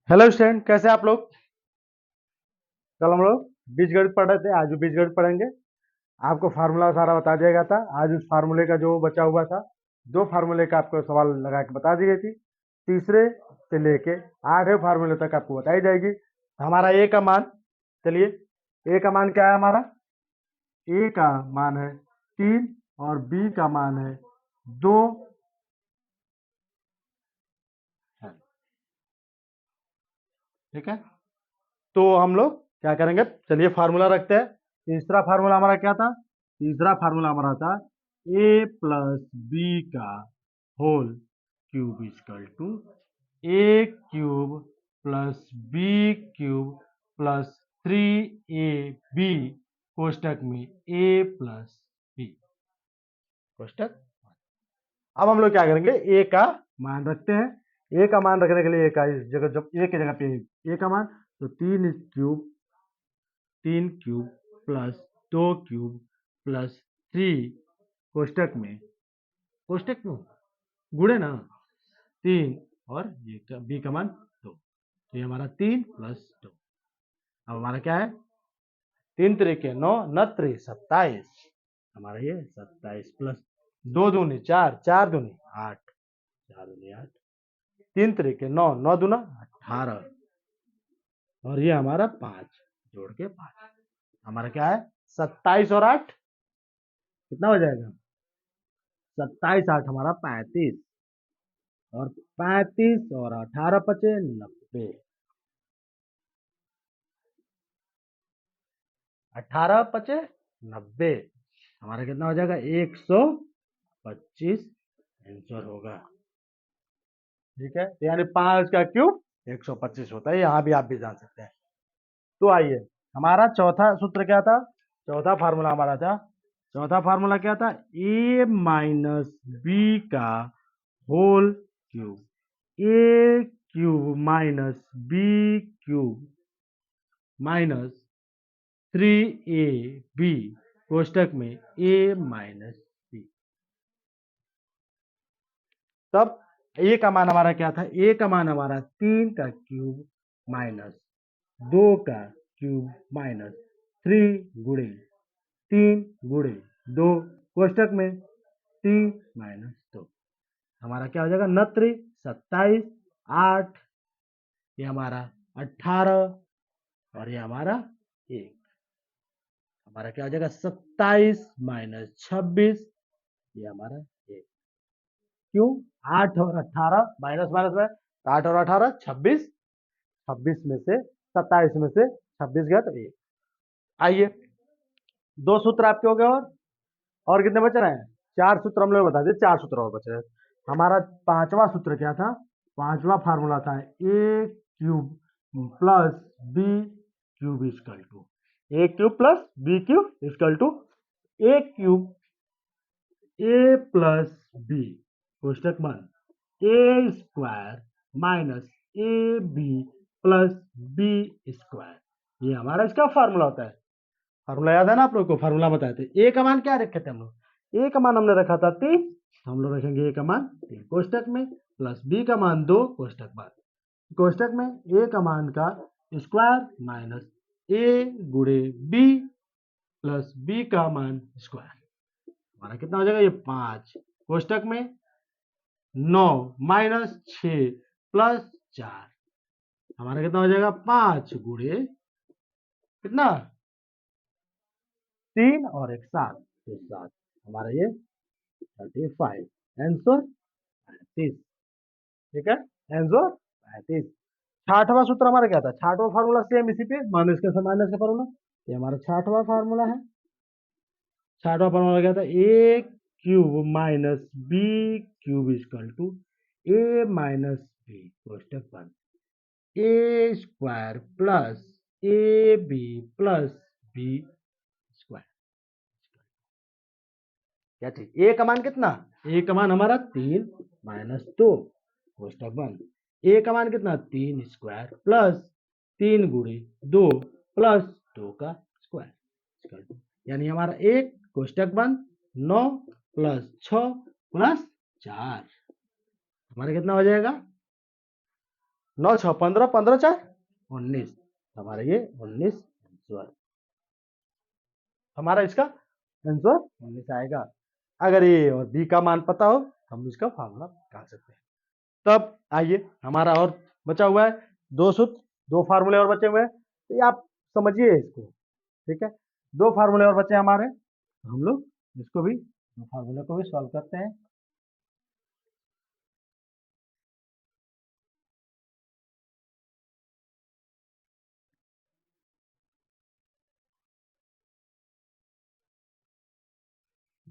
Hello student, कैसे आप लोग। कल हम लोग बीजगणित पढ़ रहे थे, आज भी बीजगणित पढ़ेंगे। आपको फार्मूला सारा बता दिया गया था। आज उस फार्मूले का जो बचा हुआ था, दो फार्मूले का आपको सवाल लगा के बता दी गई थी। तीसरे से लेके 8वें फार्मूले तक आपको बताई जाएगी। हमारा ए का मान, चलिए ए का मान क्या है हमारा। ए का मान है 3 और बी का मान है 2। ठीक है, तो हम लोग क्या करेंगे, चलिए फार्मूला रखते हैं। तीसरा फार्मूला हमारा क्या था। तीसरा फार्मूला हमारा था ए प्लस बी का whole cube equal to A cube plus B cube plus 3ab कोष्टक में ए प्लस बी कोष्टक। अब हम लोग क्या करेंगे, ए का मान रखते हैं। ए का मान रखने के लिए ए का इस जगह, जब ए की जगह पे ए का मान, तो 3 क्यूब प्लस 2 क्यूब प्लस 3 कोष्टक में, कोष्टक में गुणे ना 3 और ये का बी का मान 2, तो ये हमारा 3 + 2। अब हमारा क्या है, 3 × 3 = 9, 9 × 3 = 27। हमारा ये 27 प्लस 2 × 2 = 4, 4 × 2 = 8, 4 × 8, 3 × 3 = 9, 9 × 2 = 18 और ये हमारा 5 जोड़ के 5। हमारा क्या है, 27 और 8 कितना हो जाएगा, 27 8 हमारा 35 और 35 और 18 बचे 90। 18 बचे 90, हमारा कितना हो जाएगा, 125 आंसर होगा। ठीक है, तो यानी 5 का क्यूब 125 होता है। यहाँ भी आप भी जान सकते हैं। तो आइए, हमारा चौथा सूत्र क्या था, चौथा फार्मूला हमारा था, चौथा फार्मूला क्या था, ए माइनस बी का whole cube, A cube minus B cube minus 3ab कोष्टक में a माइनस बी। तब a का मान हमारा क्या था, a का मान हमारा 3 का क्यूब माइनस 2 का क्यूब माइनस 3 गुणे 3 गुणे 2 कोष्टक में 3 माइनस 2। हमारा क्या हो जाएगा, 69 27 8, ये हमारा 18 और ये हमारा 1। हमारा क्या हो जाएगा, 27 - 26, ये हमारा 1। क्यों, 8 और 18 माइनस माइनस में, 8 और 18 26, 26 में से 27 में से 26 गया तो 1। आइए, दो सूत्र आपके हो गए और कितने बच रहे हैं, 4 सूत्र हम लोग बता दिए, 4 सूत्र और बच रहे हैं। हमारा पांचवा सूत्र क्या था, पांचवा फार्मूला था A cube plus B cube equal to, A cube plus B cube equal to A cube A plus B कोष्टक बंद A square minus A B plus B square. ये हमारा इसका फार्मूला होता है। फार्मूला याद है ना आप लोग को, फार्मूला बताए थे। ए का मान क्या रखे थे हम लोग, ए का मान हमने रखा था 3, हम लोग रखेंगे ए का मान 3 कोष्टक में, प्लस बी का मान 2 कोष्टक बंद, कोष्टक में ए का मान का स्क्वायर माइनस ए गुणे बी प्लस बी का मान स्क्वायर। हमारा कितना हो जाएगा, ये 5 कोष्टक में 9 माइनस 6 प्लस 4, हमारा कितना हो जाएगा, 5 गुणे कितना 3 और 1 7, तो 7, हमारा ये 35 आंसर 35। ठीक है, आंसर 35। छठवां सूत्र हमारा क्या था, छठवां फार्मूला सेम इसी पे, माइनस का फार्मूला, ये हमारा छठवां फार्मूला है। छठवां फार्मूला क्या था, A cube minus B cube equal to A minus B कोष्टक बंद A square plus A B plus B square. क्या चीज, ए का मान कितना, ए का मान हमारा 3 माइनस 2 कोष्टक बंद, ए का मान कितना 3 स्क्वायर प्लस 3 गुणे 2 प्लस 2 का स्क्वायर, यानी हमारा 1 कोष्टक बंद 9 प्लस 6 प्लस 4, हमारा कितना हो जाएगा, 9 6 15, 15 4 19, हमारा ये 19 आंसर, हमारा इसका आंसर 19 आएगा। अगर ए और बी का मान पता हो हम इसका फार्मूला निकाल सकते हैं। तब आइए हमारा और बचा हुआ है 2 सूत्र, 2 फार्मूले और बचे हुए हैं, तो ये आप समझिए इसको, ठीक है। 2 फार्मूले और बचे हमारे, हम लोग इसको भी, 2 फार्मूले को भी सॉल्व करते हैं।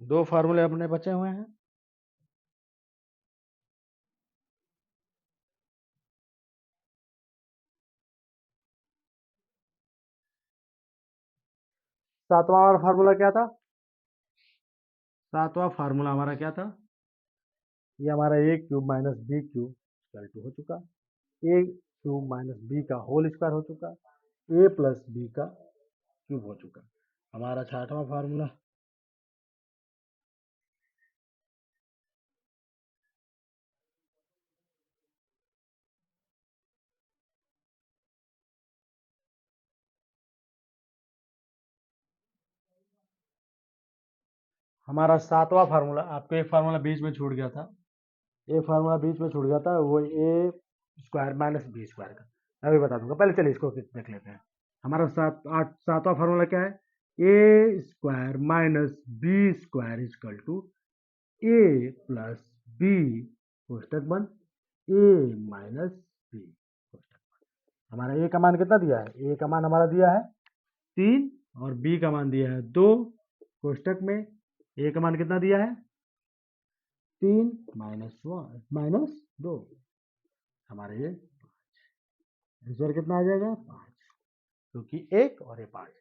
दो फार्मूले अपने बचे हुए हैं। सातवां वाला फार्मूला क्या था? सातवां फार्मूला हमारा क्या था? ये हमारा A cube minus B cube equal to हो चुका, ए क्यूब माइनस बी का होल स्क्वायर हो चुका, ए प्लस बी का क्यूब हो चुका। हमारा छठवां फार्मूला, हमारा सातवां फार्मूला, आपको एक फार्मूला बीच में छूट गया था, एक फार्मूला बीच में छूट गया था, वो ए स्क्वायर माइनस बी स्क्वायर का, अभी बता दूंगा, पहले चलिए इसको देख लेते हैं। हमारा सातवां फार्मूला क्या है? A square minus B square equal to A plus B कोष्टक बंद ए माइनस बी कोष्टक बंद। हमारा ए का मान कितना दिया है? ए का मान हमारा दिया है 3 और बी का मान दिया है 2, कोष्टक में ए का मान कितना दिया है? 3 माइनस 1 माइनस 2, हमारे ये आंसर कितना आ जाएगा? 5, क्योंकि एक और ये 5।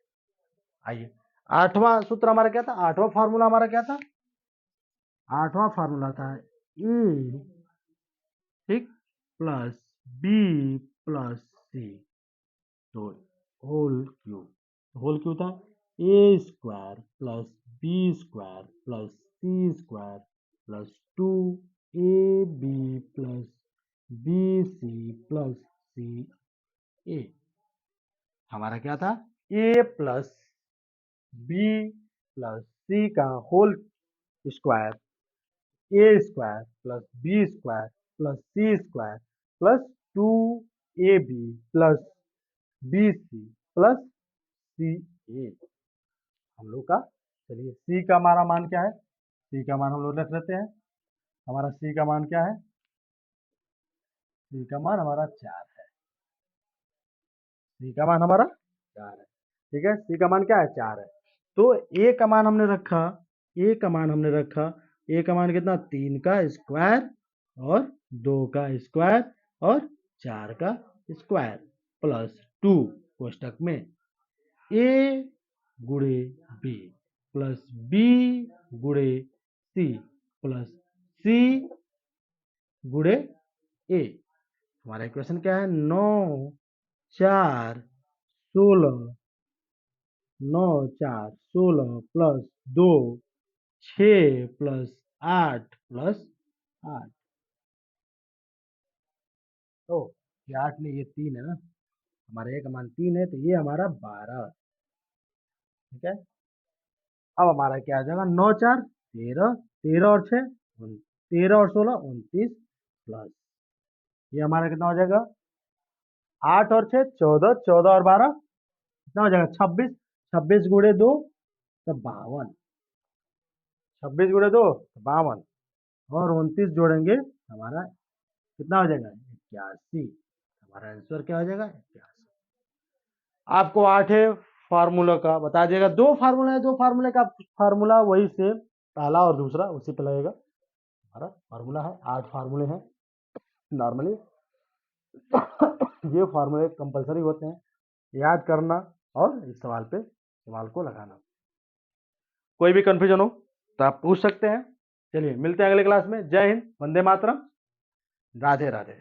आइए आठवां सूत्र हमारा क्या था? आठवां फार्मूला हमारा क्या था? आठवां फार्मूला था ए, ठीक, प्लस बी प्लस सी, तो होल क्यू था A square plus B square plus C square plus 2 A B plus B C plus C A. हमारा क्या था? A plus B plus C का whole square, A square plus B square plus C square plus 2ab plus B C plus C A, हम लोग का। चलिए सी का हमारा मान क्या है? सी का मान हम लोग रख लेते हैं। हमारा सी का मान क्या है? सी का मान हमारा 4 है। सी का मान हमारा 4 है, ठीक है। सी का मान क्या है? 4 है। तो ए का मान हमने रखा, ए का मान हमने रखा, ए का मान कितना? 3 का स्क्वायर और 2 का स्क्वायर और 4 का स्क्वायर प्लस 2 कोष्टक में ए गुणे बी प्लस बी गुणे सी प्लस सी गुणे ए। हमारा इक्वेशन क्या है? 9 4 16, 9 4 16 प्लस 2 6 प्लस 8 प्लस 8, तो ये 8 नहीं, ये 3 है ना, हमारा ए का मान 3 है, तो ये हमारा 12, ठीक है। अब हमारा क्या आ जाएगा? 9 4 13, 13 और 6 13 और 16 29 प्लस ये हमारा कितना हो जाएगा? 8 और 6 14, 14 और 12 कितना हो जाएगा? 26, 26 गुणे 2 तो 52, 26 गुणे 2 तो 52 और 29 जोड़ेंगे हमारा कितना हो जाएगा? 81। हमारा आंसर क्या हो जाएगा? 81। आपको 8 फार्मूला का बता दिएगा, 2 फार्मूला है, 2 फार्मूले का फार्मूला वही सेम, पहला और दूसरा उसी पे लगेगा। हमारा फार्मूला है, 8 फार्मूले हैं नॉर्मली। ये फार्मूले कंपलसरी होते हैं, याद करना और इस सवाल पे सवाल को लगाना। कोई भी कंफ्यूजन हो तो आप पूछ सकते हैं। चलिए मिलते हैं अगले क्लास में। जय हिंद, वंदे मातरम, राधे राधे।